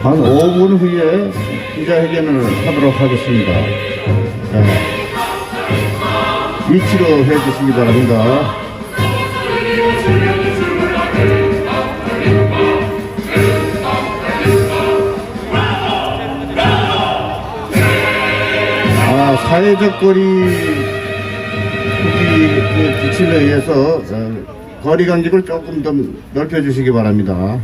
한 5분 후에 기자회견을 하도록 하겠습니다. 위치로 해주시기 바랍니다. 사회적 거리 지침에 의해서 거리 간격을 조금 더 넓혀 주시기 바랍니다.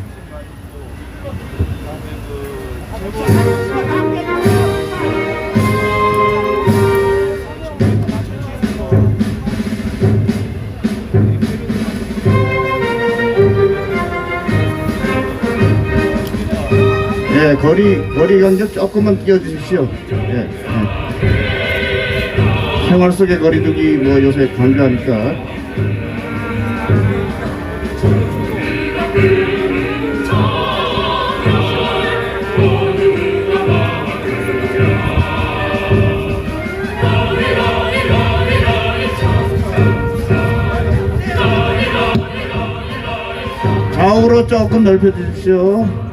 예, 거리 간격 조금만 띄워주십시오. 예. 생활 속의 거리두기 뭐 요새 강조하니까. 좌우로 조금 넓혀 주십시오.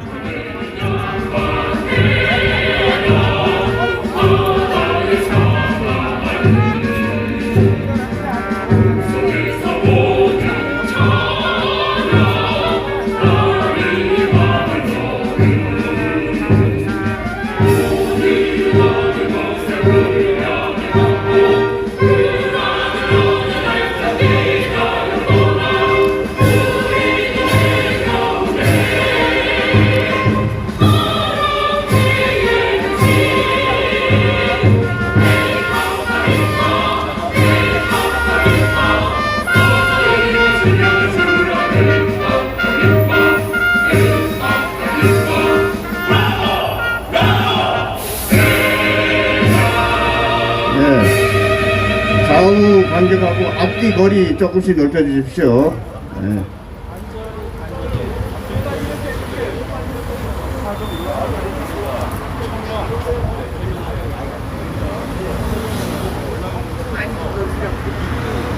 좌우 간격하고 앞뒤 거리 조금씩 넓혀 주십시오. 네.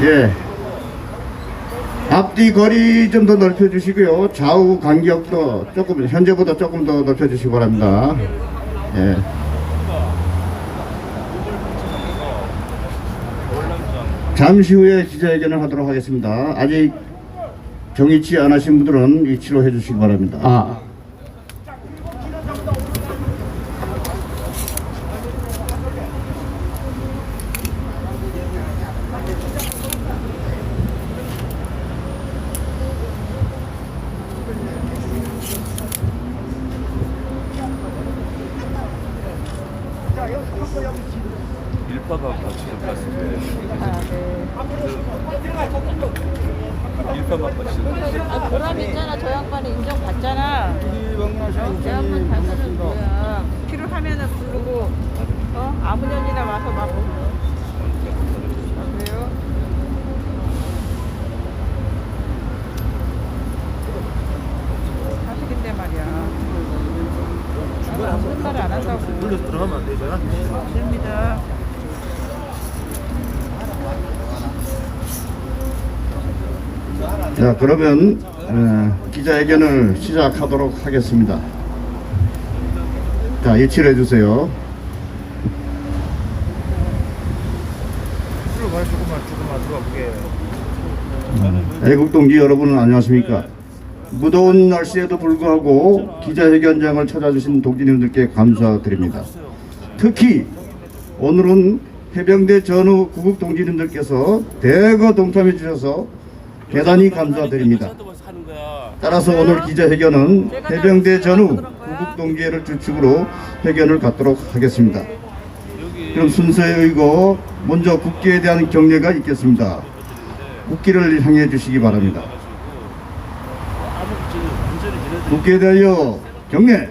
예. 앞뒤 거리 좀 더 넓혀 주시고요. 좌우 간격도 조금 현재보다 조금 더 넓혀 주시기 바랍니다. 예. 잠시 후에 기자회견을 하도록 하겠습니다. 아직 정의치 안 하신 분들은 위치로 해주시기 바랍니다. 일파가 같이 갔을 때. 일파가 같이. 아, 보람 있잖아. 저 양반이 인정받잖아. 저 양반 당사는 뭐야. 필요하면은 부르고, 아무 년이나 와서 막. 아, 그래요? 사실인데 말이야. 무슨 말을 안 한다고. 물려 들어가면 안 되잖아. 됩니다. 자, 그러면 기자회견을 시작하도록 하겠습니다. 자, 위치를 해주세요. 들어가 조금만 들어가 보게. 애국동지 여러분 안녕하십니까? 무더운 날씨에도 불구하고 기자회견장을 찾아주신 동지님들께 감사드립니다. 특히 오늘은 해병대 전후 구국 동지님들께서 대거 동참해 주셔서 대단히 감사드립니다. 따라서 오늘 기자회견은 해병대 전후 구국 동지회를 주축으로 회견을 갖도록 하겠습니다. 그럼 순서에 의거 먼저 국기에 대한 경례가 있겠습니다. 국기를 향해 주시기 바랍니다. 국기에 대하여 경례.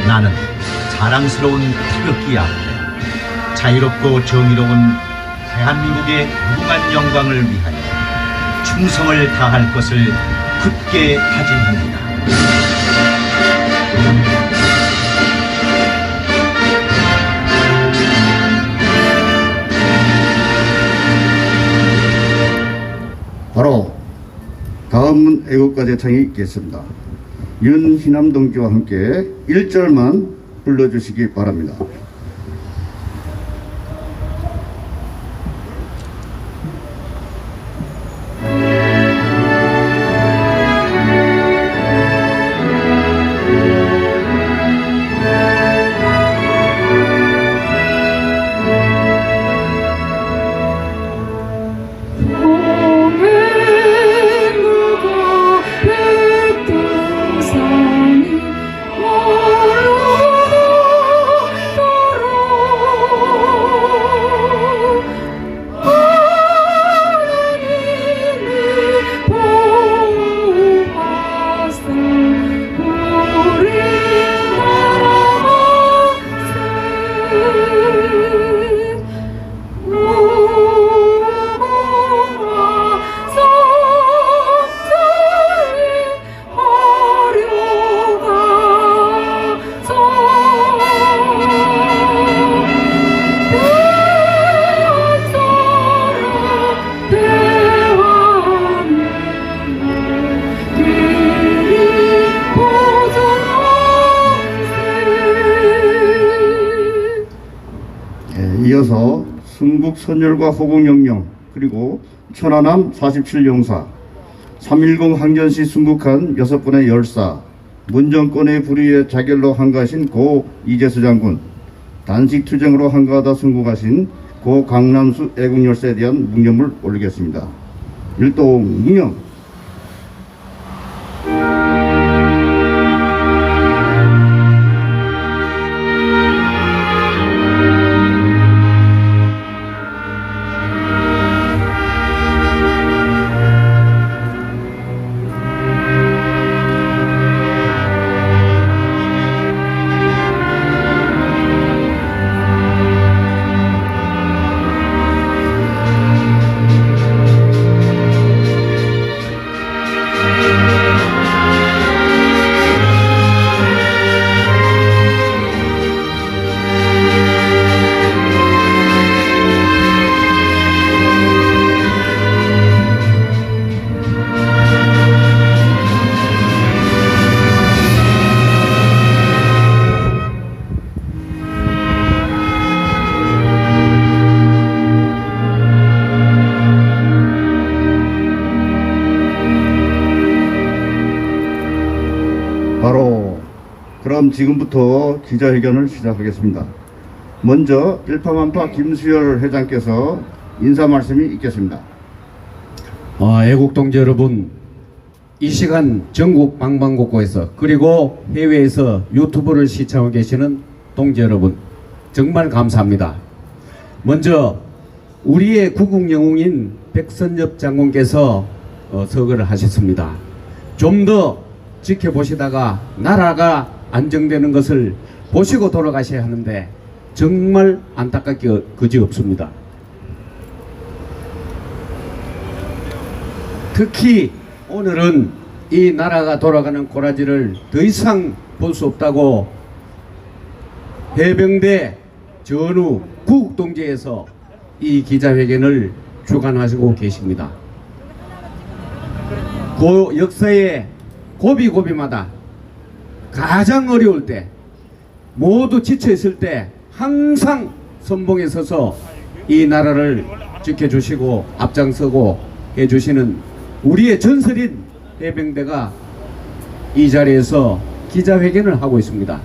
나는 자랑스러운 태극기 앞에 자유롭고 정의로운 대한민국의 무궁한 영광을 위하여 충성을 다할 것을 굳게 다짐합니다. 바로 다음 애국가 대창이 있겠습니다. 윤희남 동지와 함께 1절만 불러주시기 바랍니다. 이어서 순국 선열과 호국영령 그리고 천안함 47용사 3.10 항전 시 순국한 6분의 열사 문정권의 불의에 자결로 한가하신 고 이재수 장군 단식 투쟁으로 한가하다 순국하신 고 강남수 애국열사에 대한 묵념을 올리겠습니다. 일동 묵념. 바로 그럼 지금부터 기자회견을 시작하겠습니다. 먼저 일파만파 김수열 회장께서 인사 말씀이 있겠습니다. 애국동지 여러분, 이 시간 전국 방방곡곡에서 그리고 해외에서 유튜브를 시청하고 계시는 동지 여러분 정말 감사합니다. 먼저 우리의 구국 영웅인 백선엽 장군께서 서거를 하셨습니다. 좀 더 지켜보시다가 나라가 안정되는 것을 보시고 돌아가셔야 하는데 정말 안타깝게 그지없습니다. 특히 오늘은 이 나라가 돌아가는 꼬라지를 더 이상 볼 수 없다고 해병대 전후 구국동지에서 이 기자회견을 주관하시고 계십니다. 그 역사의 고비고비마다 가장 어려울 때 모두 지쳐있을 때 항상 선봉에 서서 이 나라를 지켜주시고 앞장서고 해주시는 우리의 전설인 해병대가 이 자리에서 기자회견을 하고 있습니다.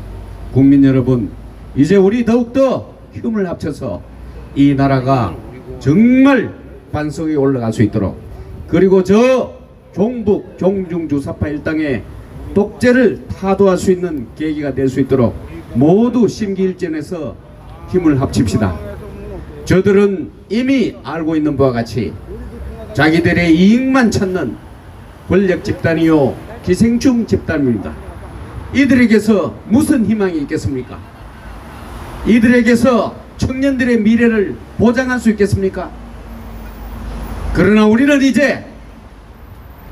국민 여러분, 이제 우리 더욱더 힘을 합쳐서 이 나라가 정말 반석에 올라갈 수 있도록, 그리고 저 종북 종중주사파 일당의 독재를 타도할 수 있는 계기가 될 수 있도록 모두 심기일전해서 힘을 합칩시다. 저들은 이미 알고 있는 바와 같이 자기들의 이익만 찾는 권력 집단이요 기생충 집단입니다. 이들에게서 무슨 희망이 있겠습니까? 이들에게서 청년들의 미래를 보장할 수 있겠습니까? 그러나 우리는 이제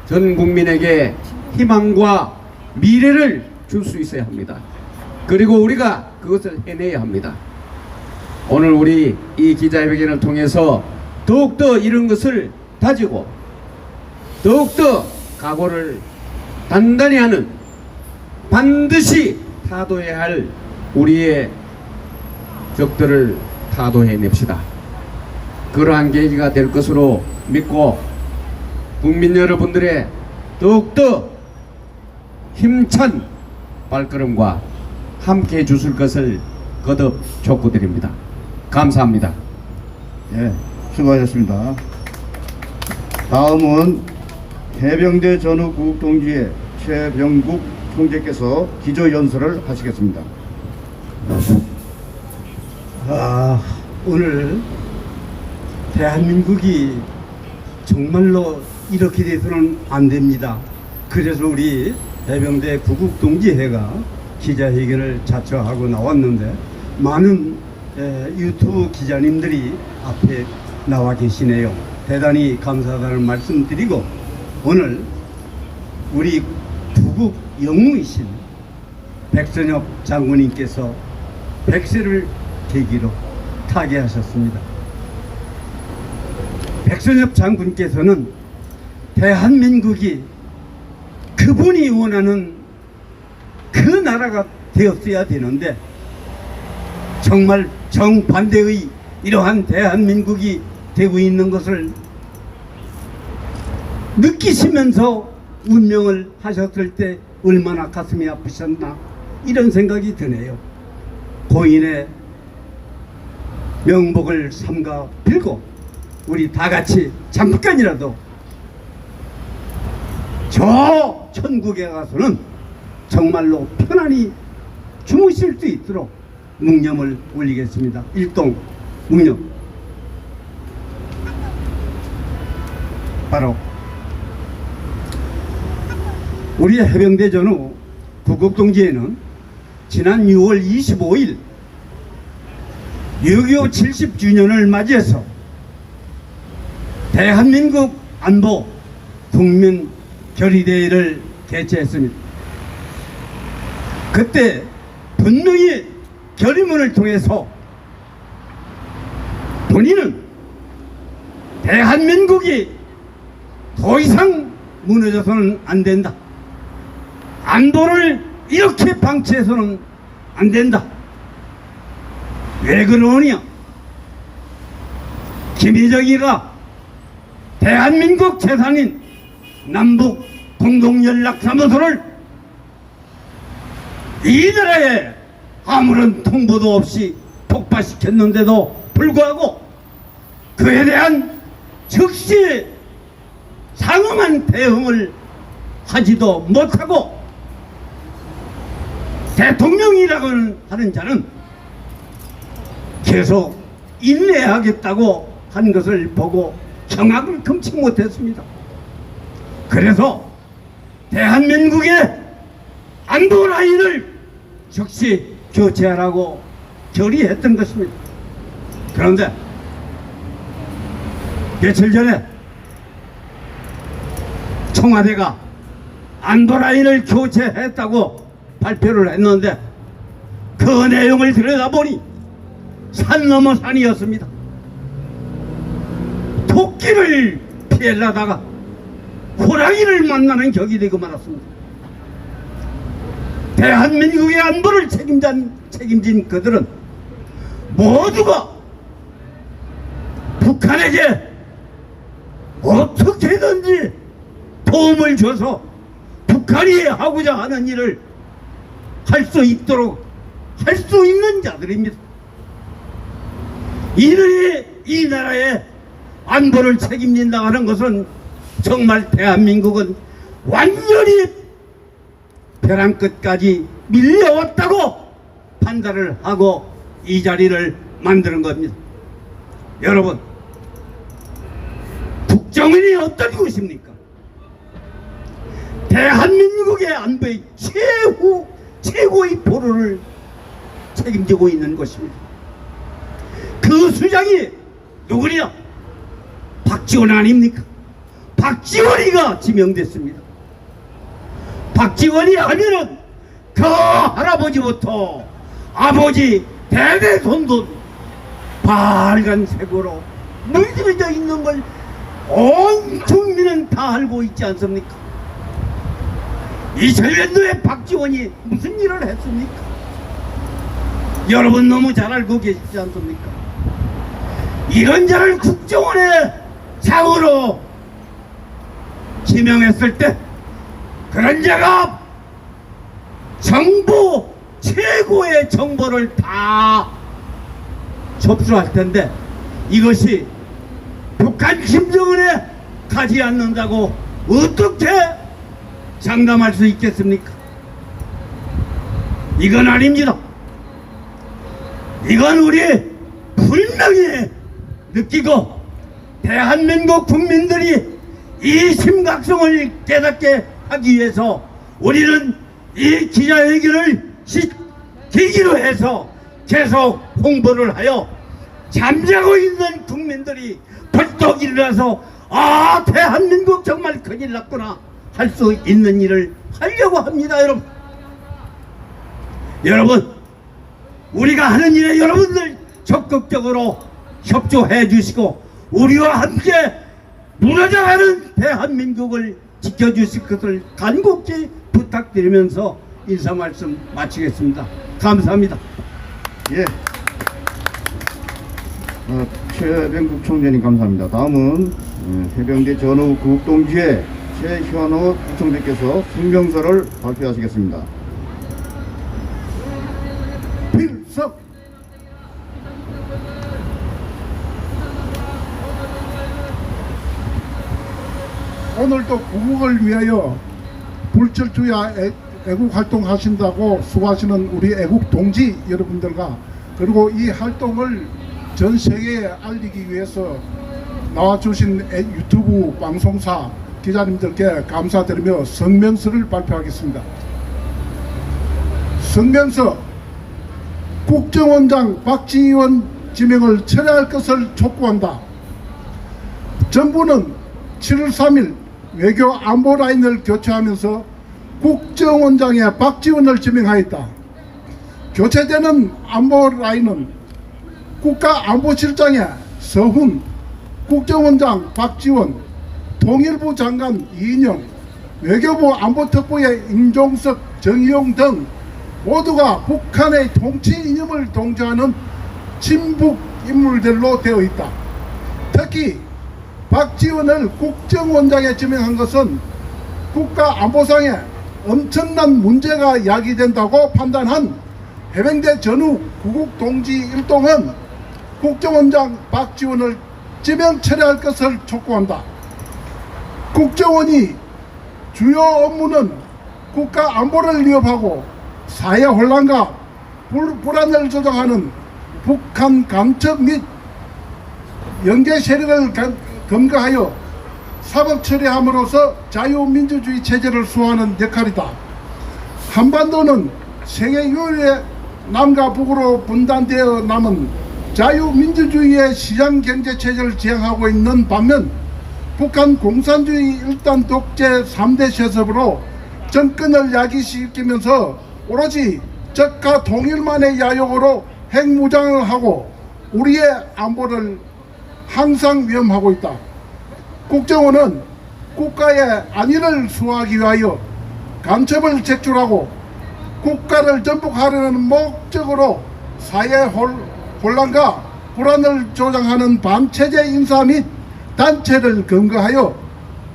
전 국민에게 희망과 미래를 줄 수 있어야 합니다. 그리고 우리가 그것을 해내야 합니다. 오늘 우리 이 기자회견을 통해서 더욱더 이런 것을 다지고 더욱더 각오를 단단히 하는, 반드시 타도해야 할 우리의 적들을 타도해냅시다. 그러한 계기가 될 것으로 믿고 국민 여러분들의 더욱더 힘찬 발걸음과 함께 해주실 것을 거듭 촉구드립니다. 감사합니다. 예, 수고하셨습니다. 다음은 해병대 전후 구국동지의 최병국 총재께서 기조연설을 하시겠습니다. 오늘 대한민국이 정말로 이렇게 돼서는 안 됩니다. 그래서 우리 해병대 구국동지회가 기자회견을 자처하고 나왔는데 많은 유튜브 기자님들이 앞에 나와 계시네요. 대단히 감사하다는 말씀드리고, 오늘 우리 구국 영웅이신 백선엽 장군님께서 100세를 계기로 타계하셨습니다. 백선엽 장군께서는 대한민국이 그분이 원하는 그 나라가 되었어야 되는데 정말 정반대의 이러한 대한민국이 되고 있는 것을 느끼시면서 운명을 하셨을 때 얼마나 가슴이 아프셨나 이런 생각이 드네요. 고인의 명복을 삼가 빌고 우리 다 같이 잠깐이라도 저 천국에 가서는 정말로 편안히 주무실 수 있도록 묵념을 올리겠습니다. 일동 묵념. 바로 우리 해병대 전후 구국동지에는 지난 6월 25일 6.25 70주년을 맞이해서 대한민국 안보 국민 결의대회를 개최했습니다. 그때 분명히 결의문을 통해서 본인은 대한민국이 더 이상 무너져서는 안 된다. 안보를 이렇게 방치해서는 안 된다. 왜 그러냐? 김일성이가 대한민국 재산인 남북 공동연락사무소를 이 나라에 아무런 통보도 없이 폭파시켰는데도 불구하고 그에 대한 즉시 상응한 대응을 하지도 못하고 대통령이라고 하는 자는 계속 인내하겠다고 한 것을 보고 경악을 금치 못했습니다. 그래서 대한민국의 안보 라인을 즉시 교체하라고 결의했던 것입니다. 그런데 며칠 전에 청와대가 안보 라인을 교체했다고 발표를 했는데 그 내용을 들여다보니 산 넘어 산이었습니다. 토끼를 피하려다가 호랑이를 만나는 격이 되고 말았습니다. 대한민국의 안보를 책임진 그들은 모두가 북한에게 어떻게든지 도움을 줘서 북한이 하고자 하는 일을 할 수 있도록 할 수 있는 자들입니다. 이들이 이 나라의 안보를 책임진다 하는 것은 정말 대한민국은 완전히 벼랑 끝까지 밀려왔다고 판단을 하고 이 자리를 만드는 겁니다. 여러분, 국정원이 어떤 곳입니까? 대한민국의 안보의 최고의 보루를 책임지고 있는 것입니다. 그 수장이 누구냐? 박지원 아닙니까? 박지원이가 지명됐습니다. 박지원이 하면은 그 할아버지부터 아버지 대대손손 빨간색으로 물들어져 있는 걸 온 국민은 다 알고 있지 않습니까? 이철년도에 박지원이 무슨 일을 했습니까? 여러분 너무 잘 알고 계시지 않습니까? 이런 자를 국정원의 장으로 지명했을 때 그런 자가 정보 최고의 정보를 다 접수할 텐데 이것이 북한 김정은에 가지 않는다고 어떻게 장담할 수 있겠습니까? 이건 아닙니다. 이건 우리 분명히 느끼고 대한민국 국민들이 이 심각성을 깨닫게 하기 위해서 우리는 이 기자회견을 계기로 해서 계속 홍보를 하여 잠자고 있는 국민들이 벌떡 일어나서 아 대한민국 정말 큰일 났구나 할 수 있는 일을 하려고 합니다. 여러분 우리가 하는 일에 여러분들 적극적으로 협조해 주시고 우리와 함께 무너져가는 대한민국을 지켜주실 것을 간곡히 부탁드리면서 인사 말씀 마치겠습니다. 감사합니다. 예. 최병국 총재님 감사합니다. 다음은 해병대 전후 구국동지회 최현호 부총재께서 성명서를 발표하시겠습니다. 필석. 오늘도 구국을 위하여 불철주야 애국 활동하신다고 수고하시는 우리 애국 동지 여러분들과 그리고 이 활동을 전 세계에 알리기 위해서 나와주신 유튜브 방송사 기자님들께 감사드리며 성명서를 발표하겠습니다. 성명서. 국정원장 박지원 지명을 철회할 것을 촉구한다. 정부는 7월 3일 외교 안보 라인을 교체하면서 국정원장에 박지원을 지명하였다. 교체되는 안보 라인은 국가안보실장에 서훈, 국정원장 박지원, 통일부 장관 이인영, 외교부 안보특보의 임종석, 정의용 등 모두가 북한의 통치 이념을 동조하는 친북 인물들로 되어 있다. 특히 박지원을 국정원장에 지명한 것은 국가안보상에 엄청난 문제가 야기된다고 판단한 해병대 전후 구국동지 일동은 국정원장 박지원을 지명 철회할 것을 촉구한다. 국정원이 주요 업무는 국가안보를 위협하고 사회 혼란과 불안을 조장하는 북한 간첩 및 연계 세력을 검거하여 사법 처리함으로써 자유민주주의 체제를 수호하는 역할이다. 한반도는 세계 유일의 남과 북으로 분단되어 남은 자유민주주의의 시장경제 체제를 지향하고 있는 반면 북한 공산주의 일단 독재 3대 세습으로 정권을 야기시키면서 오로지 적가 통일만의 야욕으로 핵무장을 하고 우리의 안보를 항상 위험하고 있다. 국정원은 국가의 안위를 수호하기 위하여 간첩을 색출하고 국가를 전복하려는 목적으로 사회 혼란과 불안을 조장하는 반체제 인사 및 단체를 검거하여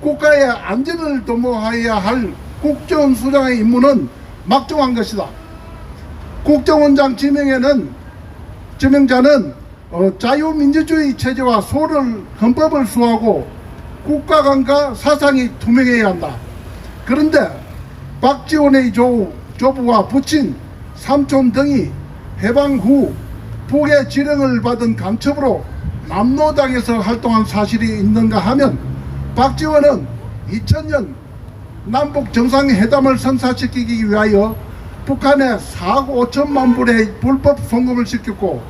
국가의 안전을 도모하여야 할 국정원 수장의 임무는 막중한 것이다. 국정원장 지명자는 자유민주주의 체제와 헌법을 수호하고 국가관과 사상이 투명해야 한다. 그런데 박지원의 조부와 부친, 삼촌 등이 해방 후 북의 지령을 받은 간첩으로 남로당에서 활동한 사실이 있는가 하면 박지원은 2000년 남북 정상회담을 성사시키기 위하여 북한에 4억 5천만 불의 불법 송금을 시켰고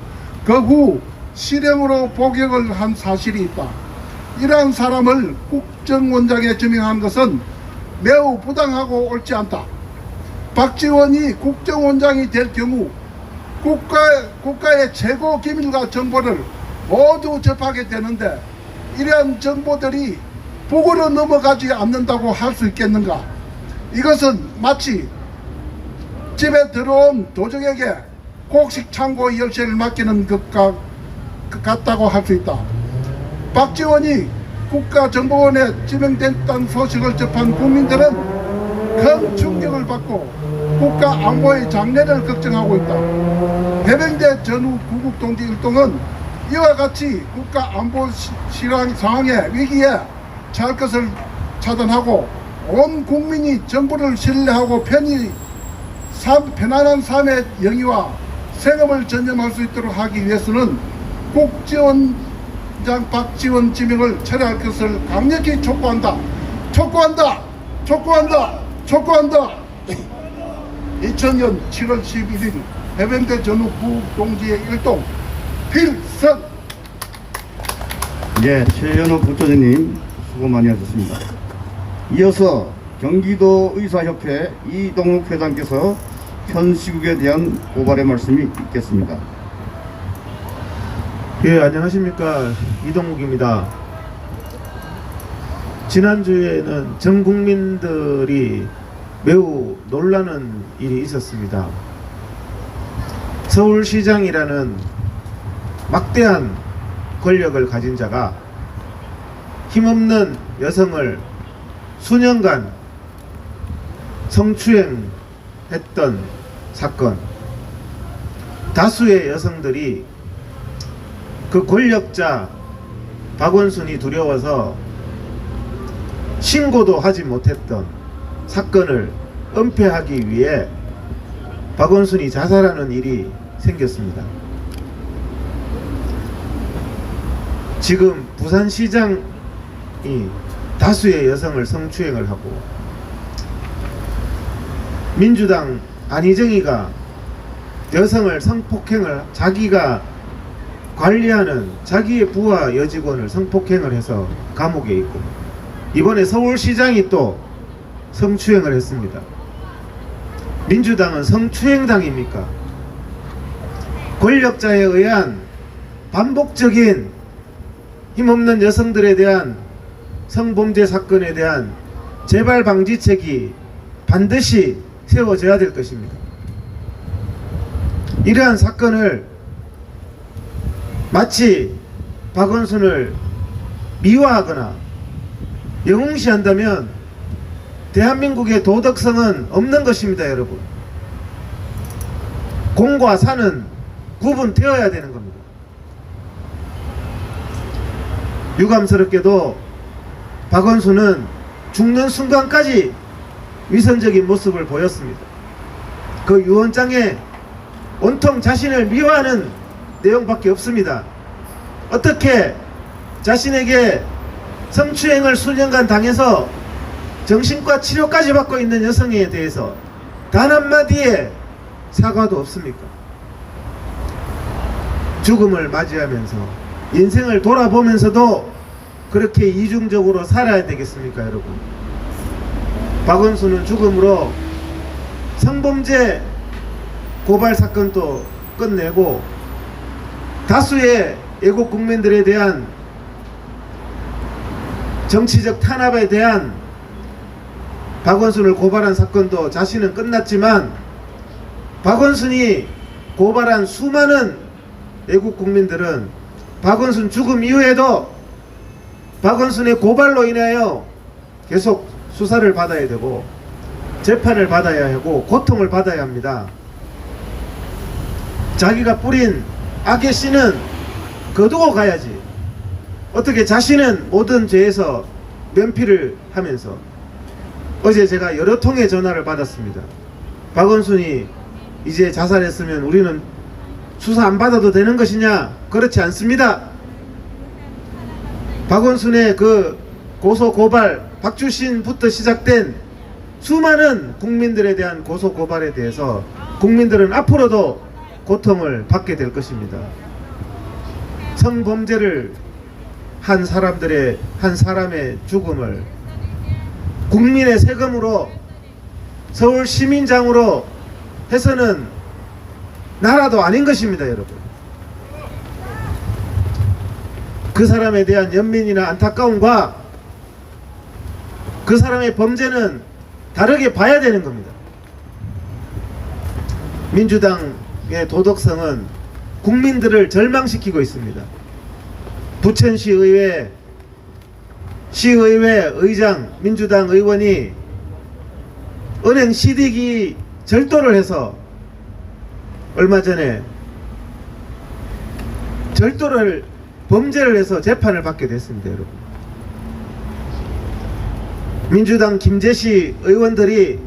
그 후 실형으로 복역을 한 사실이 있다. 이러한 사람을 국정원장에 지명한 것은 매우 부당하고 옳지 않다. 박지원이 국정원장이 될 경우 국가의 최고 기밀과 정보를 모두 접하게 되는데 이러한 정보들이 북으로 넘어가지 않는다고 할 수 있겠는가? 이것은 마치 집에 들어온 도적에게 곡식 창고 열쇠를 맡기는 것과 같다고 할 수 있다. 박지원이 국가정보원에 지명됐다는 소식을 접한 국민들은 큰 충격을 받고 국가안보의 장래를 걱정하고 있다. 해병대 전후 구국동지 일동은 이와 같이 국가안보 상황의 위기에 처할 것을 차단하고 온 국민이 정부를 신뢰하고 편안한 삶의 영위와 생업을 전념할 수 있도록 하기 위해서는 국정원장 박지원 지명을 철회할 것을 강력히 촉구한다. 2000년 7월 11일 해병대 전후 구국동지의 일동 필선. 예, 최현호 부총재님 수고 많이 하셨습니다. 이어서 경기도 의사협회 이동욱 회장께서 현 시국에 대한 고발의 말씀이 있겠습니다. 예, 안녕하십니까. 이동욱입니다. 지난주에는 전 국민들이 매우 놀라는 일이 있었습니다. 서울시장이라는 막대한 권력을 가진 자가 힘없는 여성을 수년간 성추행했던 사건. 다수의 여성들이 그 권력자 박원순이 두려워서 신고도 하지 못했던 사건을 은폐하기 위해 박원순이 자살하는 일이 생겼습니다. 지금 부산시장이 다수의 여성을 성추행을 하고 민주당 안희정이가 여성을 성폭행을 자기가 관리하는 자기의 부하 여직원을 성폭행을 해서 감옥에 있고 이번에 서울시장이 또 성추행을 했습니다. 민주당은 성추행당입니까? 권력자에 의한 반복적인 힘없는 여성들에 대한 성범죄 사건에 대한 재발 방지책이 반드시 세워져야 될 것입니다. 이러한 사건을 마치 박원순을 미화하거나 영웅시한다면 대한민국의 도덕성은 없는 것입니다, 여러분. 공과 사는 구분되어야 되는 겁니다. 유감스럽게도 박원순은 죽는 순간까지 위선적인 모습을 보였습니다. 그 유언장에 온통 자신을 미워하는 내용밖에 없습니다. 어떻게 자신에게 성추행을 수년간 당해서 정신과 치료까지 받고 있는 여성에 대해서 단 한마디의 사과도 없습니까? 죽음을 맞이하면서 인생을 돌아보면서도 그렇게 이중적으로 살아야 되겠습니까, 여러분? 박원순은 죽음으로 성범죄 고발 사건도 끝내고 다수의 애국 국민들에 대한 정치적 탄압에 대한 박원순을 고발한 사건도 자신은 끝났지만 박원순이 고발한 수많은 애국 국민들은 박원순 죽음 이후에도 박원순의 고발로 인하여 계속 수사를 받아야 되고 재판을 받아야 하고 고통을 받아야 합니다. 자기가 뿌린 악의 씨는 거두고 가야지. 어떻게 자신은 모든 죄에서 면피를 하면서 어제 제가 여러 통의 전화를 받았습니다. 박원순이 이제 자살했으면 우리는 수사 안 받아도 되는 것이냐? 그렇지 않습니다. 박원순의 그 고소 고발, 박주신부터 시작된 수많은 국민들에 대한 고소 고발에 대해서 국민들은 앞으로도 고통을 받게 될 것입니다. 성범죄를 한 사람의 죽음을 국민의 세금으로 서울 시민장으로 해서는 나라도 아닌 것입니다, 여러분. 그 사람에 대한 연민이나 안타까움과 그 사람의 범죄는 다르게 봐야 되는 겁니다. 민주당의 도덕성은 국민들을 절망시키고 있습니다. 부천시의회 의장 민주당 의원이 은행 CD기 절도를 해서 얼마 전에 범죄를 해서 재판을 받게 됐습니다, 여러분. 민주당 김제시 의원들이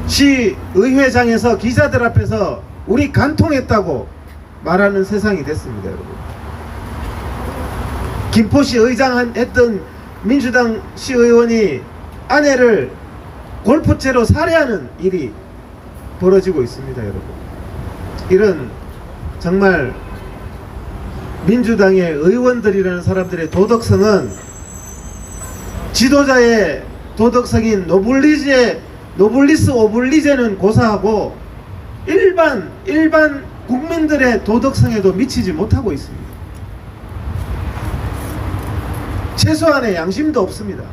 시의회장에서 기자들 앞에서 우리 간통했다고 말하는 세상이 됐습니다, 여러분. 김포시 의장 했던 민주당 시의원이 아내를 골프채로 살해하는 일이 벌어지고 있습니다, 여러분. 이런 정말 민주당의 의원들이라는 사람들의 도덕성은 지도자의 도덕성인 노블리스 오블리제는 고사하고 일반 국민들의 도덕성에도 미치지 못하고 있습니다. 최소한의 양심도 없습니다.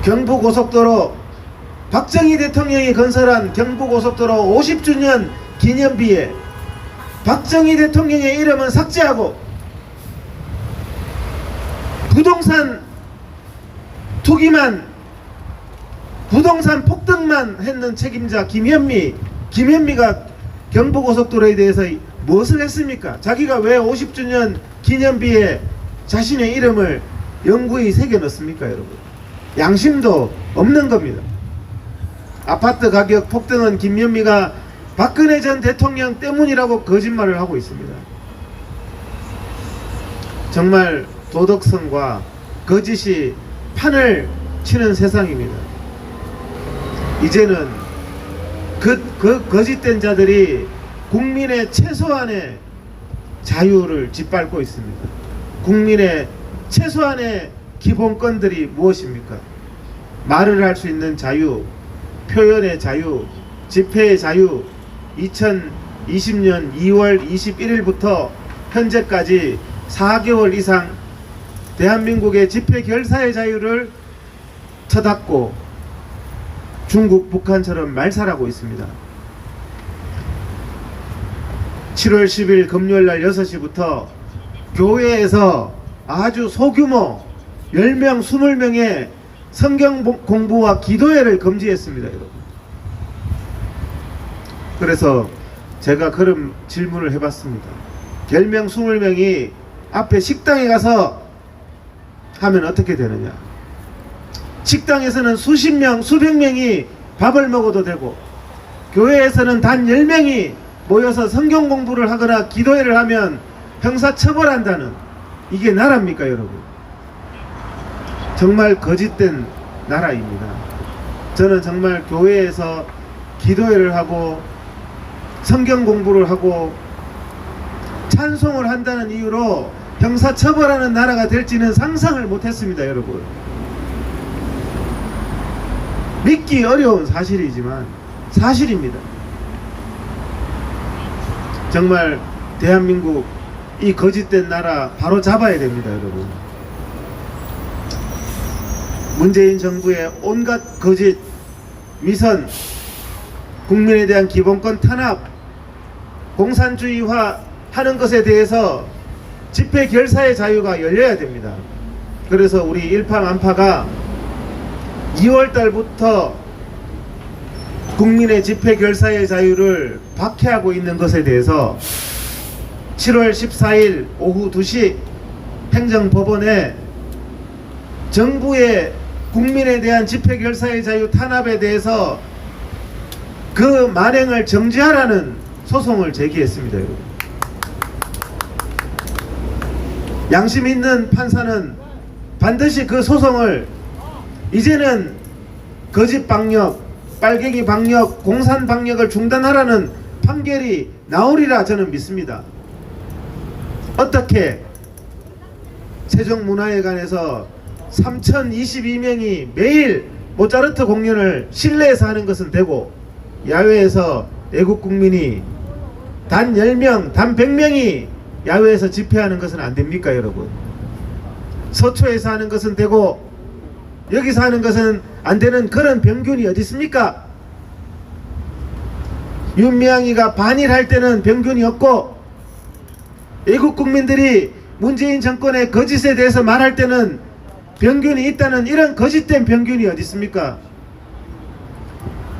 경부고속도로 박정희 대통령이 건설한 경부고속도로 50주년 기념비에 박정희 대통령의 이름은 삭제하고 부동산 투기만, 부동산 폭등만 했는 책임자 김현미가 경부고속도로에 대해서 무엇을 했습니까? 자기가 왜 50주년 기념비에 자신의 이름을 영구히 새겨 넣습니까, 여러분? 양심도 없는 겁니다. 아파트 가격 폭등은 김현미가 박근혜 전 대통령 때문이라고 거짓말을 하고 있습니다. 정말 도덕성과 거짓이 판을 치는 세상입니다. 이제는 그 거짓된 자들이 국민의 최소한의 자유를 짓밟고 있습니다. 국민의 최소한의 기본권들이 무엇입니까? 말을 할 수 있는 자유, 표현의 자유, 집회의 자유. 2020년 2월 21일부터 현재까지 4개월 이상 대한민국의 집회 결사의 자유를 쳐닫고 중국, 북한처럼 말살하고 있습니다. 7월 10일 금요일날 6시부터 교회에서 아주 소규모 10명, 20명의 성경 공부와 기도회를 금지했습니다, 여러분. 그래서 제가 그런 질문을 해봤습니다. 10명, 20명이 앞에 식당에 가서 하면 어떻게 되느냐? 식당에서는 수십 명, 수백 명이 밥을 먹어도 되고, 교회에서는 단 10명이 모여서 성경 공부를 하거나 기도회를 하면 형사처벌한다는, 이게 나라입니까, 여러분? 정말 거짓된 나라입니다. 저는 정말 교회에서 기도회를 하고 성경 공부를 하고 찬송을 한다는 이유로 형사처벌하는 나라가 될지는 상상을 못했습니다, 여러분. 믿기 어려운 사실이지만 사실입니다. 정말 대한민국 이 거짓된 나라 바로 잡아야 됩니다, 여러분. 문재인 정부의 온갖 거짓, 위선, 국민에 대한 기본권 탄압, 공산주의화 하는 것에 대해서 집회 결사의 자유가 열려야 됩니다. 그래서 우리 일파만파가 2월 달부터 국민의 집회 결사의 자유를 박해하고 있는 것에 대해서 7월 14일 오후 2시 행정법원에 정부의 국민에 대한 집회 결사의 자유 탄압에 대해서 그 만행을 정지하라는 소송을 제기했습니다, 여러분. 양심 있는 판사는 반드시 그 소송을, 이제는 거짓 방역, 빨갱이 방역, 공산 방역을 중단하라는 판결이 나오리라 저는 믿습니다. 어떻게 세종문화회관에서 3022명이 매일 모차르트 공연을 실내에서 하는 것은 되고, 야외에서 애국 국민이 단 10명, 단 100명이 야외에서 집회하는 것은 안 됩니까, 여러분? 서초에서 하는 것은 되고 여기서 하는 것은 안 되는 그런 병균이 어디 있습니까? 윤미향이가 반일할 때는 병균이 없고, 애국 국민들이 문재인 정권의 거짓에 대해서 말할 때는 병균이 있다는 이런 거짓된 병균이 어디 있습니까?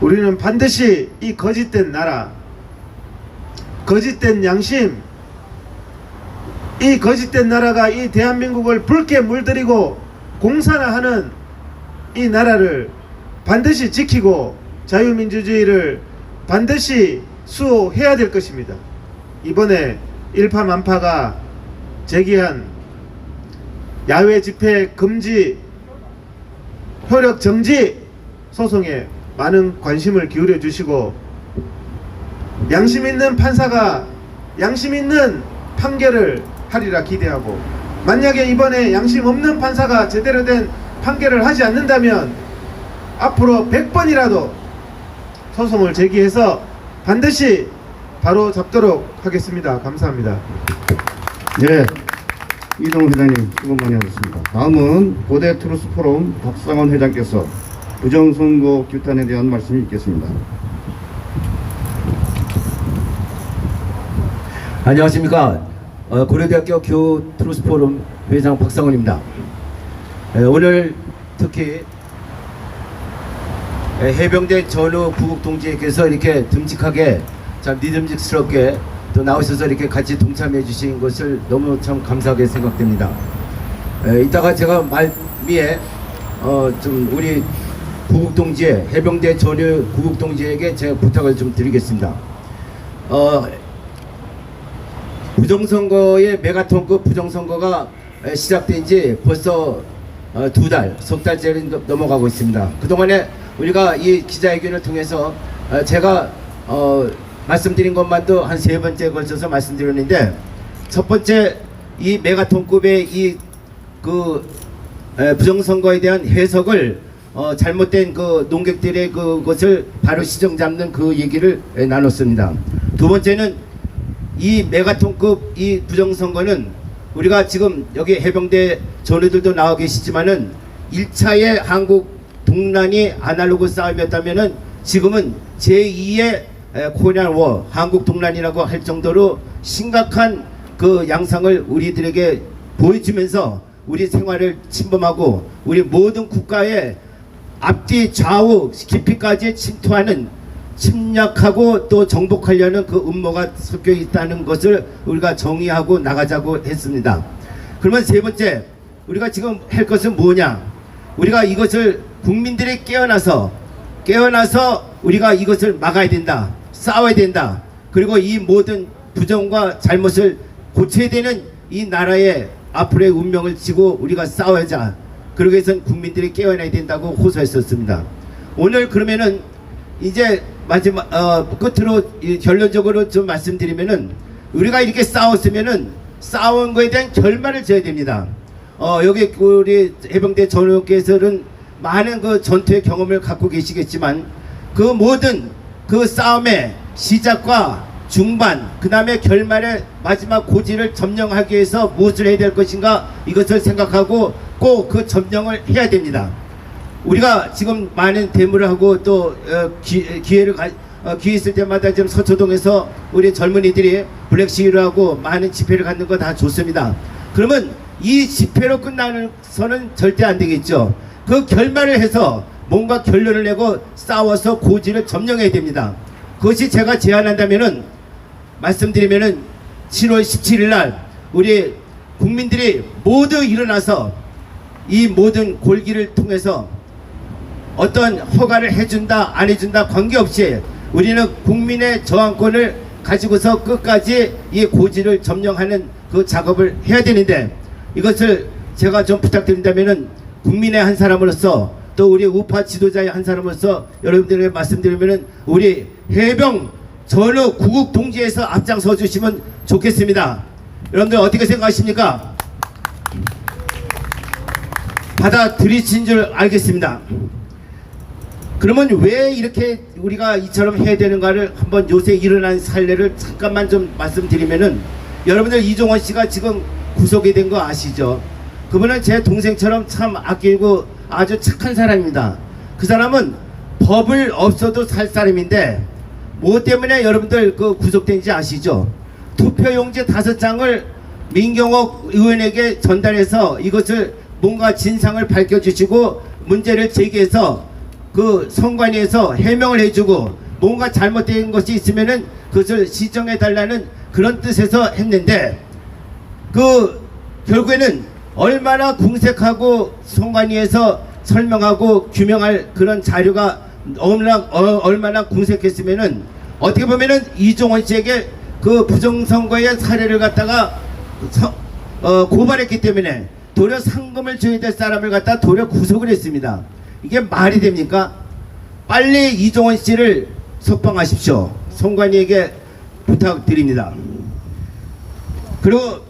우리는 반드시 이 거짓된 나라, 거짓된 양심, 이 거짓된 나라가 이 대한민국을 붉게 물들이고 공산화하는 이 나라를 반드시 지키고 자유민주주의를 반드시 수호해야 될 것입니다. 이번에 일파만파가 제기한 야외 집회 금지, 효력 정지 소송에 많은 관심을 기울여 주시고, 양심 있는 판사가 양심 있는 판결을 하리라 기대하고, 만약에 이번에 양심 없는 판사가 제대로 된 판결을 하지 않는다면 앞으로 100번이라도 소송을 제기해서 반드시 바로 잡도록 하겠습니다. 감사합니다. 네, 이동훈 회장님 수고 많이 하셨습니다. 다음은 고대 트루스 포럼 박상원 회장께서 부정선거 규탄에 대한 말씀이 있겠습니다. 안녕하십니까. 고려대학교 교트루스포럼 회장 박상원입니다. 오늘 특히 해병대 전후 구국동지에게서 이렇게 듬직하게 참 믿음직스럽게 또 나오셔서 이렇게 같이 동참해 주신 것을 너무 참 감사하게 생각됩니다. 이따가 제가 말미에 좀 우리 구국동지에 해병대 전후 구국동지에게 제가 부탁을 좀 드리겠습니다. 부정선거의 메가톤급 부정선거가 시작된 지 벌써 석 달째를 넘어가고 있습니다. 그동안에 우리가 이 기자회견을 통해서 제가 말씀드린 것만도 한 3번째에 걸쳐서 말씀드렸는데, 첫 번째 이 메가톤급의 이 부정선거에 대한 해석을 잘못된 그 농객들의 그것을 바로 시정 잡는 그 얘기를 나눴습니다. 두 번째는 이 메가톤급 이 부정선거는 우리가 지금 여기 해병대 전우들도 나와 계시지만은 1차의 한국 동란이 아날로그 싸움이었다면은 지금은 제2의 코리안 워 한국 동란이라고 할 정도로 심각한 그 양상을 우리들에게 보여주면서 우리 생활을 침범하고 우리 모든 국가의 앞뒤 좌우 깊이까지 침투하는 침략하고 또 정복하려는 그 음모가 섞여 있다는 것을 우리가 정의하고 나가자고 했습니다. 그러면 세 번째, 우리가 지금 할 것은 뭐냐? 우리가 이것을 국민들이 깨어나서 우리가 이것을 막아야 된다. 싸워야 된다. 그리고 이 모든 부정과 잘못을 고쳐야 되는 이 나라의 앞으로의 운명을 지고 우리가 싸워야자. 그러기 위해서는 국민들이 깨어나야 된다고 호소했었습니다. 오늘 그러면은 이제 마지막 끝으로 결론적으로 좀 말씀드리면은, 우리가 이렇게 싸웠으면은 싸운 거에 대한 결말을 지어야 됩니다. 여기 우리 해병대 전우께서는 많은 그 전투의 경험을 갖고 계시겠지만 그 모든 그 싸움의 시작과 중반, 그 다음에 결말의 마지막 고지를 점령하기 위해서 무엇을 해야 될 것인가, 이것을 생각하고 꼭 그 점령을 해야 됩니다. 우리가 지금 많은 데모를 하고 또 기회 있을 때마다 지금 서초동에서 우리 젊은이들이 블랙 시위를 하고 많은 집회를 갖는 거 다 좋습니다. 그러면 이 집회로 끝나서는 절대 안 되겠죠. 그 결말을 해서 뭔가 결론을 내고 싸워서 고지를 점령해야 됩니다. 그것이 제가 제안한다면은, 말씀드리면은 7월 17일 날 우리 국민들이 모두 일어나서 이 모든 골기를 통해서 어떤 허가를 해준다 안 해준다 관계없이 우리는 국민의 저항권을 가지고서 끝까지 이 고지를 점령하는 그 작업을 해야 되는데, 이것을 제가 좀 부탁드린다면은 국민의 한 사람으로서 또 우리 우파 지도자의 한 사람으로서 여러분들에게 말씀드리면은 우리 해병 전후 구국 동지에서 앞장서 주시면 좋겠습니다. 여러분들 어떻게 생각하십니까? 받아들이신 줄 알겠습니다. 그러면 왜 이렇게 우리가 이처럼 해야 되는가를 한번 요새 일어난 사례를 잠깐만 좀 말씀드리면은, 여러분들 이종원 씨가 지금 구속이 된 거 아시죠? 그분은 제 동생처럼 참 아끼고 아주 착한 사람입니다. 그 사람은 법을 없어도 살 사람인데 뭐 때문에 여러분들 그 구속된지 아시죠? 투표용지 5장을 민경옥 의원에게 전달해서 이것을 뭔가 진상을 밝혀주시고 문제를 제기해서 그 선관위에서 해명을 해주고 뭔가 잘못된 것이 있으면은 그것을 시정해달라는 그런 뜻에서 했는데, 그 결국에는 얼마나 궁색하고 선관위에서 설명하고 규명할 그런 자료가 얼마나 궁색했으면은, 어떻게 보면은 이종원 씨에게 그 부정선거의 사례를 갖다가 고발했기 때문에 도리어 상금을 줘야 될 사람을 갖다 도리어 구속을 했습니다. 이게 말이 됩니까? 빨리 이종원 씨를 석방하십시오. 선관위에게 부탁드립니다. 그리고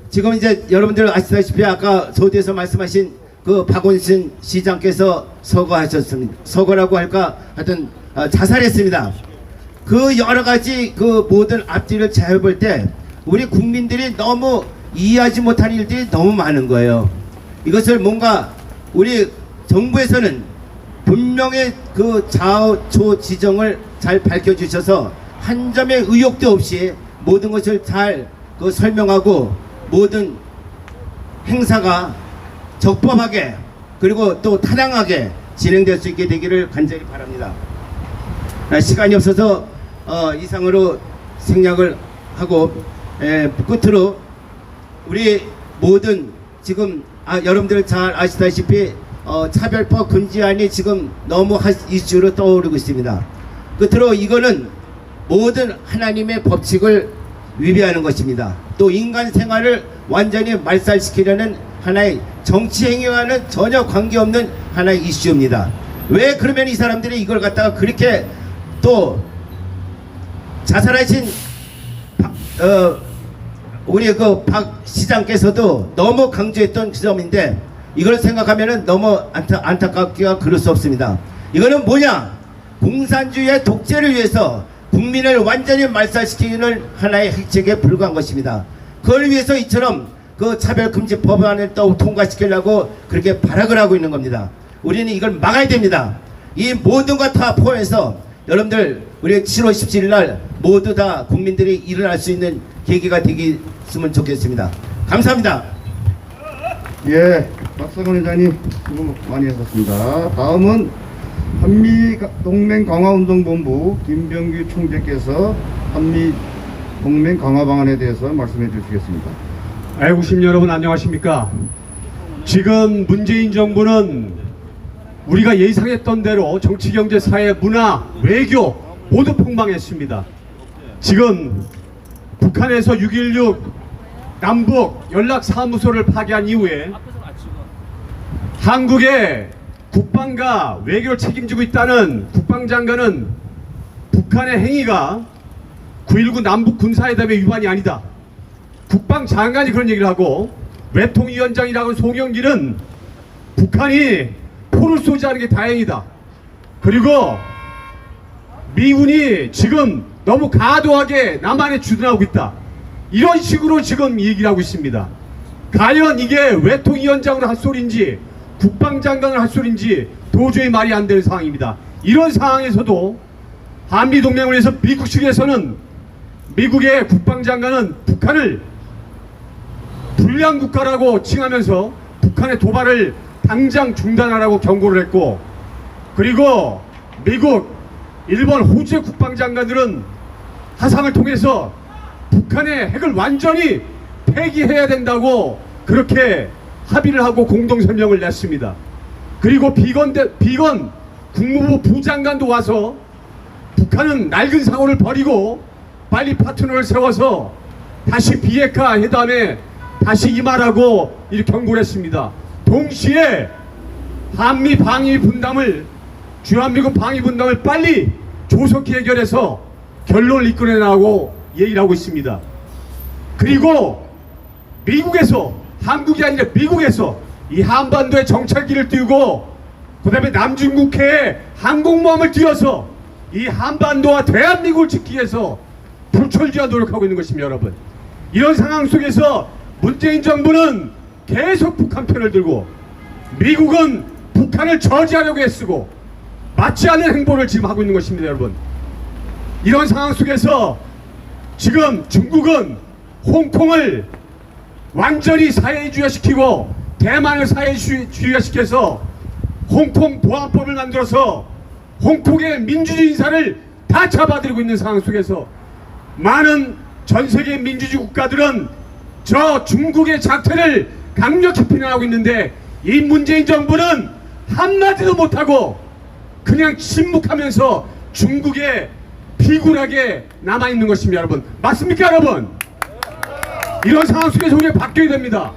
지금 이제 여러분들 아시다시피 아까 서두에서 말씀하신 그 박원순 시장께서 서거하셨습니다. 서거라고 할까 하여튼 자살했습니다. 그 여러 가지 그 모든 앞뒤를 잘 볼 때 우리 국민들이 너무 이해하지 못하는 일들이 너무 많은 거예요. 이것을 뭔가 우리 정부에서는 분명히 그 좌초 지정을 잘 밝혀주셔서 한 점의 의혹도 없이 모든 것을 잘 그 설명하고 모든 행사가 적법하게 그리고 또 타당하게 진행될 수 있게 되기를 간절히 바랍니다. 시간이 없어서 이상으로 생략을 하고 끝으로 우리 모든 지금 여러분들 잘 아시다시피 차별법 금지안이 지금 너무 이슈로 떠오르고 있습니다. 끝으로 이거는 모든 하나님의 법칙을 위배하는 것입니다. 또 인간 생활을 완전히 말살시키려는 하나의 정치 행위와는 전혀 관계없는 하나의 이슈입니다. 왜 그러면 이 사람들이 이걸 갖다가 그렇게 또 자살하신 우리 그 박 시장께서도 너무 강조했던 그 점인데 이걸 생각하면은 너무 안타깝기가 그럴 수 없습니다. 이거는 뭐냐? 공산주의의 독재를 위해서 국민을 완전히 말살시키는 하나의 핵책에 불과한 것입니다. 그걸 위해서 이처럼 그 차별금지 법안을 또 통과시키려고 그렇게 발악을 하고 있는 겁니다. 우리는 이걸 막아야 됩니다. 이 모든 것 다 포함해서 여러분들 우리 7월 17일 날 모두 다 국민들이 일어날 수 있는 계기가 되겠으면 좋겠습니다. 감사합니다. 예, 박성원 회장님 수고 많이 하셨습니다. 다음은 한미동맹강화운동본부 김병규 총재께서 한미동맹 강화 방안에 대해서 말씀해 주시겠습니다. 애국심 여러분 안녕하십니까? 지금 문재인 정부는 우리가 예상했던 대로 정치, 경제, 사회, 문화, 외교 모두 폭망했습니다. 지금 북한에서 6.16 남북 연락사무소를 파괴한 이후에 한국의 국방과 외교를 책임지고 있다는 국방장관은 북한의 행위가 9.19 남북 군사회담의 위반이 아니다. 국방장관이 그런 얘기를 하고 외통위원장이라고 송영길은 북한이 포를 쏘지 않은 게 다행이다. 그리고 미군이 지금 너무 과도하게 남한에 주둔하고 있다. 이런 식으로 지금 얘기를 하고 있습니다. 과연 이게 외통위원장으로 할 소리인지 국방장관을 할 소리인지 도저히 말이 안 되는 상황입니다. 이런 상황에서도 한미동맹을 위해서 미국 측에서는 미국의 국방장관은 북한을 불량 국가라고 칭하면서 북한의 도발을 당장 중단하라고 경고를 했고, 그리고 미국, 일본, 호주의 국방장관들은 화상을 통해서 북한의 핵을 완전히 폐기해야 된다고 그렇게 합의를 하고 공동성명을 냈습니다. 그리고 비건 국무부 부장관도 와서 북한은 낡은 사고를 버리고 빨리 파트너를 세워서 다시 비핵화 회담에 다시 임하라고 이렇게 경고를 했습니다. 동시에 한미 방위 분담을 주한미군 방위 분담을 빨리 조속히 해결해서 결론을 이끌어내라고 얘기를 하고 있습니다. 그리고 미국에서, 한국이 아니라 미국에서 이 한반도에 정찰기를 띄우고 그 다음에 남중국해에 항공모함을 띄워서 이 한반도와 대한민국을 지키기 위해서 불철주야 노력하고 있는 것입니다. 여러분, 이런 상황 속에서 문재인 정부는 계속 북한 편을 들고 미국은 북한을 저지하려고 애쓰고 맞지 않는 행보를 지금 하고 있는 것입니다. 여러분, 이런 상황 속에서 지금 중국은 홍콩을 완전히 사회주의화시키고 대만을 사회주의화시켜서 홍콩 보안법을 만들어서 홍콩의 민주주의 인사를 다 잡아들이고 있는 상황 속에서 많은 전세계 민주주의 국가들은 저 중국의 작태를 강력히 비난하고 있는데 이 문재인 정부는 한마디도 못하고 그냥 침묵하면서 중국에 비굴하게 남아있는 것입니다. 여러분, 맞습니까 여러분? 이런 상황 속에서 우리가 바뀌어야 됩니다.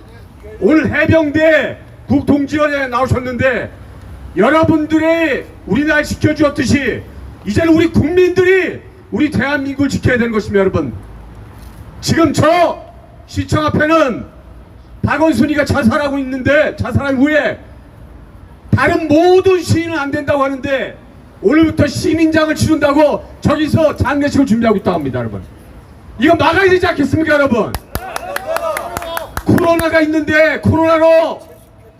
오늘 해병대 국동지원에 나오셨는데 여러분들의 우리나라를 지켜주었듯이 이제는 우리 국민들이 우리 대한민국을 지켜야 되는 것입니다. 여러분, 지금 저 시청 앞에는 박원순이가 자살하고 있는데 자살한 후에 다른 모든 시위는 안 된다고 하는데 오늘부터 시민장을 치른다고 저기서 장례식을 준비하고 있다고 합니다. 여러분, 이거 막아야 되지 않겠습니까 여러분? 코로나가 있는데 코로나로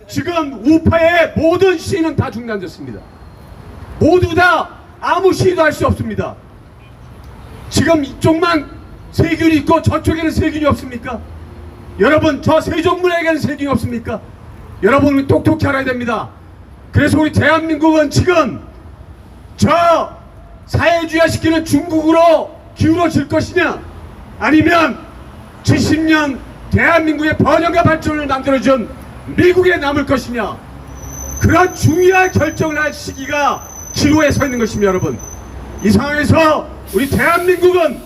지금 우파의 모든 시위는 다 중단됐습니다. 모두 다 아무 시위도 할 수 없습니다. 지금 이쪽만 세균이 있고 저쪽에는 세균이 없습니까? 여러분 저 세종문에게는 세균이 없습니까? 여러분은 똑똑히 알아야 됩니다. 그래서 우리 대한민국은 지금 저 사회주의화 시키는 중국으로 기울어질 것이냐, 아니면 70년 대한민국의 번영과 발전을 만들어준 미국에 남을 것이냐, 그런 중요한 결정을 할 시기가 기로에 서 있는 것입니다. 여러분, 이 상황에서 우리 대한민국은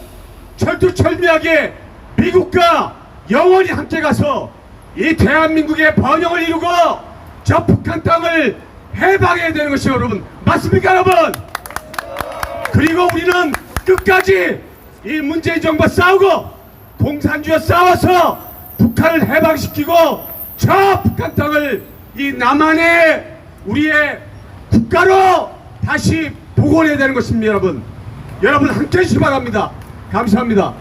철두철미하게 미국과 영원히 함께 가서 이 대한민국의 번영을 이루고 저 북한 땅을 해방해야 되는 것이요, 여러분. 맞습니까, 여러분? 그리고 우리는 끝까지 이 문재인 정부와 싸우고 공산주의와 싸워서 북한을 해방시키고 저 북한 땅을 이 남한의 우리의 국가로 다시 복원해야 되는 것입니다. 여러분, 여러분 함께 해주시기 바랍니다. 감사합니다.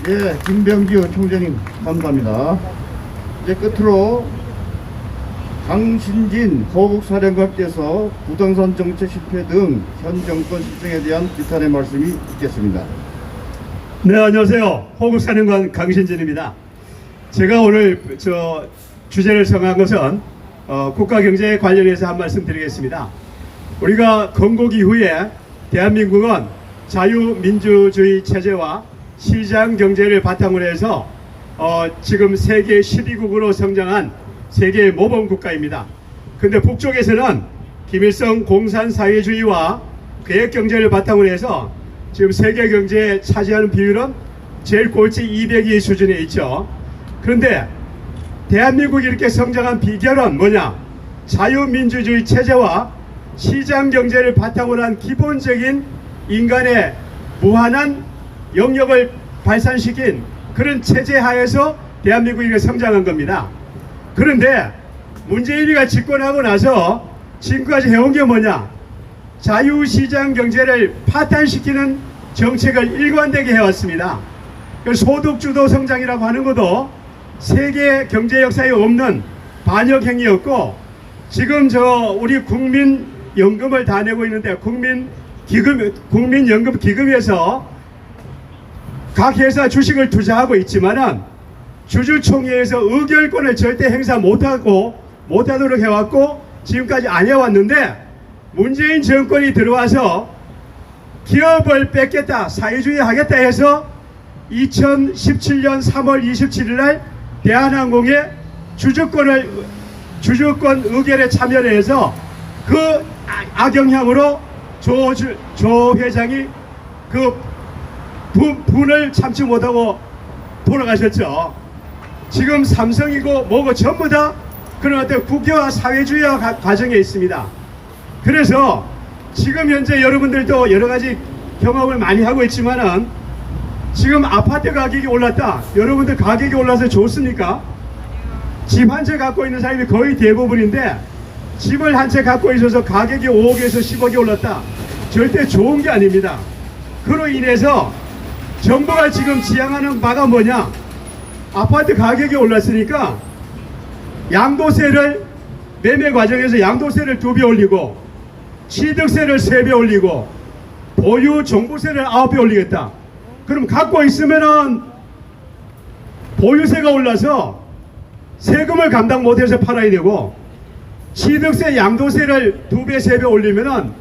네, 김병규 총재님 감사합니다. 이제 끝으로 강신진 호국사령관께서 부동산 정책 실패 등 현 정권 실정에 대한 비탄의 말씀이 있겠습니다. 네, 안녕하세요. 호국사령관 강신진입니다. 제가 오늘 주제를 정한 것은 국가경제에 관련해서 한 말씀 드리겠습니다. 우리가 건국 이후에 대한민국은 자유민주주의 체제와 시장경제를 바탕으로 해서 지금 세계 12국으로 성장한 세계의 모범국가입니다. 근데 북쪽에서는 김일성 공산사회주의와 계획경제를 바탕으로 해서 지금 세계 경제에 차지하는 비율은 제일 꼴찌 202 수준에 있죠. 그런데 대한민국이 이렇게 성장한 비결은 뭐냐? 자유민주주의 체제와 시장경제를 바탕으로 한 기본적인 인간의 무한한 영역을 발산시킨 그런 체제 하에서 대한민국이 이렇게 성장한 겁니다. 그런데 문재인이가 집권하고 나서 지금까지 해온 게 뭐냐? 자유시장 경제를 파탄시키는 정책을 일관되게 해왔습니다. 소득주도 성장이라고 하는 것도 세계 경제 역사에 없는 반역 행위였고, 지금 우리 국민연금을 다 내고 있는데 국민연금 기금에서 각 회사 주식을 투자하고 있지만은 주주총회에서 의결권을 절대 행사 못하도록 해왔고 지금까지 안 해왔는데, 문재인 정권이 들어와서 기업을 뺏겠다, 사회주의 하겠다 해서 2017년 3월 27일 날 대한항공의 주주권 의결에 참여를 해서 그 악영향으로 조 회장이 그 분을 참지 못하고 돌아가셨죠. 지금 삼성이고 뭐고 전부 다 그런 어떤 국유화 사회주의화 과정에 있습니다. 그래서 지금 현재 여러분들도 여러 가지 경험을 많이 하고 있지만은 지금 아파트 가격이 올랐다. 여러분들 가격이 올라서 좋습니까? 집 한 채 갖고 있는 사람이 거의 대부분인데, 집을 한 채 갖고 있어서 가격이 5억에서 10억이 올랐다. 절대 좋은 게 아닙니다. 그로 인해서 정부가 지금 지향하는 바가 뭐냐? 아파트 가격이 올랐으니까 양도세를 매매 과정에서 양도세를 2배 올리고 취득세를 3배 올리고 보유 종부세를 9배 올리겠다. 그럼 갖고 있으면은 보유세가 올라서 세금을 감당 못해서 팔아야 되고, 취득세 양도세를 2배 3배 올리면은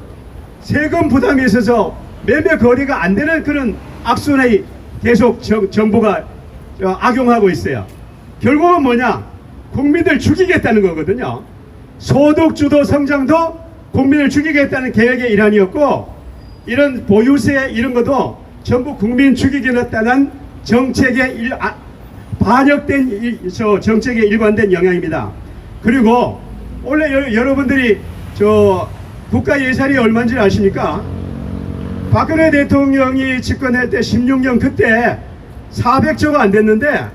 세금 부담이 있어서 매매 거래가 안 되는 그런 악순환이 계속 정부가 악용하고 있어요. 결국은 뭐냐? 국민들 죽이겠다는 거거든요. 소득주도 성장도 국민을 죽이겠다는 계획의 일환이었고, 이런 보유세 이런 것도 전부 국민 죽이겠다는 정책의 반영된 정책에 일관된 영향입니다. 그리고 원래 여러분들이 국가 예산이 얼마인지 아십니까? 박근혜 대통령이 집권할 때 16년 그때 400조가 안 됐는데,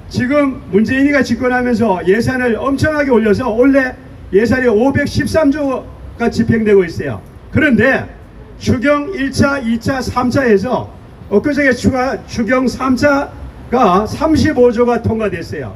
지금 문재인이가 집권하면서 예산을 엄청나게 올려서 원래 예산이 513조가 집행되고 있어요. 그런데 추경 1차, 2차, 3차에서 엊그저께 추경 3차가 35조가 통과됐어요.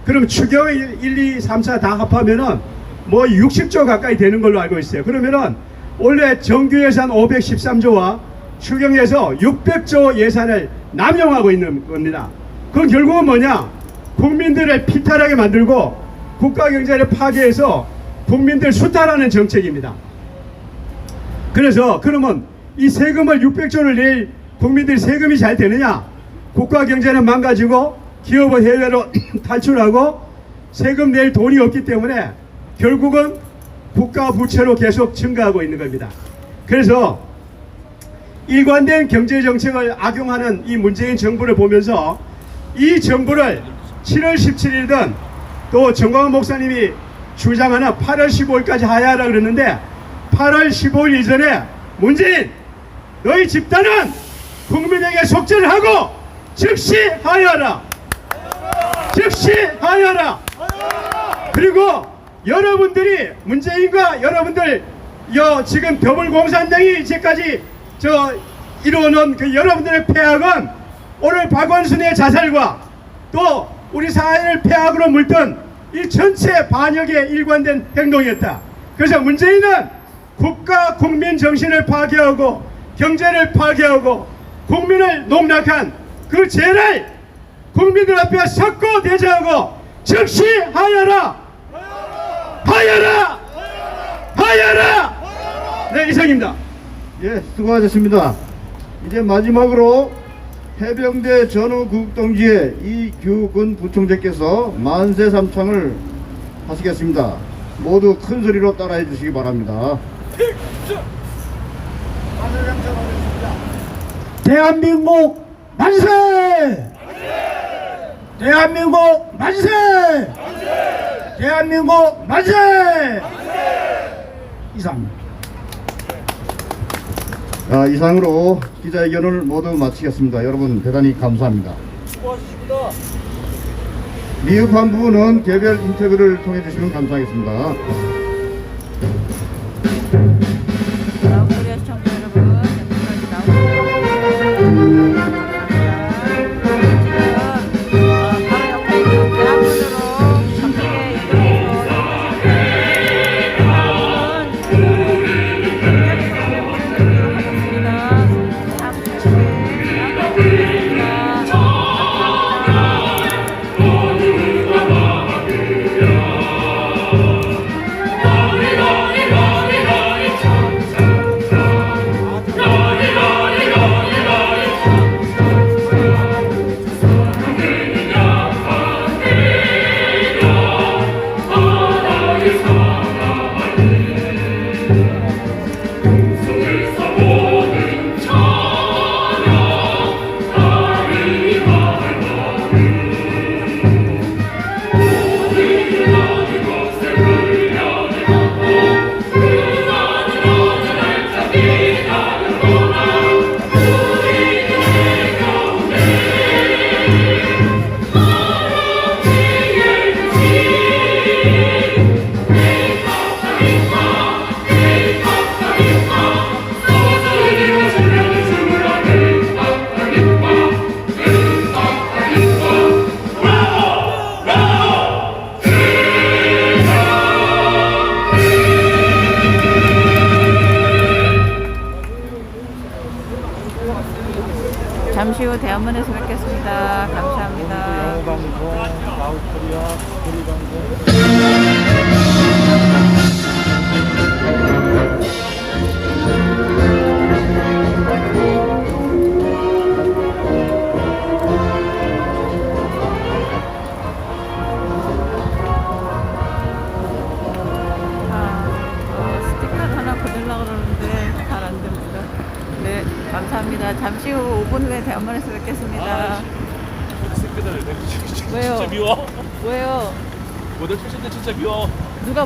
그럼 추경 1, 2, 3차 다 합하면은 뭐 60조 가까이 되는 걸로 알고 있어요. 그러면은 원래 정규 예산 513조와 추경에서 600조 예산을 남용하고 있는 겁니다. 그건 결국은 뭐냐? 국민들을 피탈하게 만들고 국가 경제를 파괴해서 국민들 수탈하는 정책입니다. 그래서 그러면 이 세금을 600조를 낼 국민들이 세금이 잘 되느냐? 국가 경제는 망가지고 기업은 해외로 탈출하고 세금 낼 돈이 없기 때문에 결국은 국가 부채로 계속 증가하고 있는 겁니다. 그래서 일관된 경제 정책을 악용하는 이 문재인 정부를 보면서 이 정부를 7월 17일이든 또 정광훈 목사님이 주장하는 8월 15일까지 하야하라 그랬는데 8월 15일 이전에 문재인 너희 집단은 국민에게 속죄를 하고 즉시 하야하라. 즉시 하야하라. 그리고 여러분들이 문재인과 여러분들 지금 더불공산당이 이제까지 이루어놓은 그 여러분들의 폐악은 오늘 박원순의 자살과 또 우리 사회를 폐악으로 물던 이 전체 반역의 일관된 행동이었다. 그래서 문재인은 국가 국민 정신을 파괴하고 경제를 파괴하고 국민을 농락한 그 죄를 국민들 앞에 섞고 대조하고 즉시 하야라! 하야라! 하야라! 네, 이상입니다. 예, 수고하셨습니다. 이제 마지막으로 해병대 전후국동지의 이규근 부총재께서 만세 삼창을 하시겠습니다. 모두 큰 소리로 따라해 주시기 바랍니다. 대한민국 만세! 대한민국 만세! 대한민국 만세! 이상. 이상으로 기자회견을 모두 마치겠습니다. 여러분 대단히 감사합니다. 수고하셨습니다. 미흡한 부분은 개별 인터뷰를 통해 주시면 감사하겠습니다. 코리아 시청자 여러분, 여기까지 나오셨습니다. 바로 옆에 있는 대학원으로 전국에 이동해서 잠시 후 대한문에서 뵙겠습니다. 감사합니다. 스티커를 하나 보내려고 그러는데 잘 안 됩니다. 네, 감사합니다. 잠시 후 5분 후에 대한문에서 뵙겠습니다. 새끼들 진짜 왜요? 미워. 왜요? 모델 출신들 진짜 미워. 누가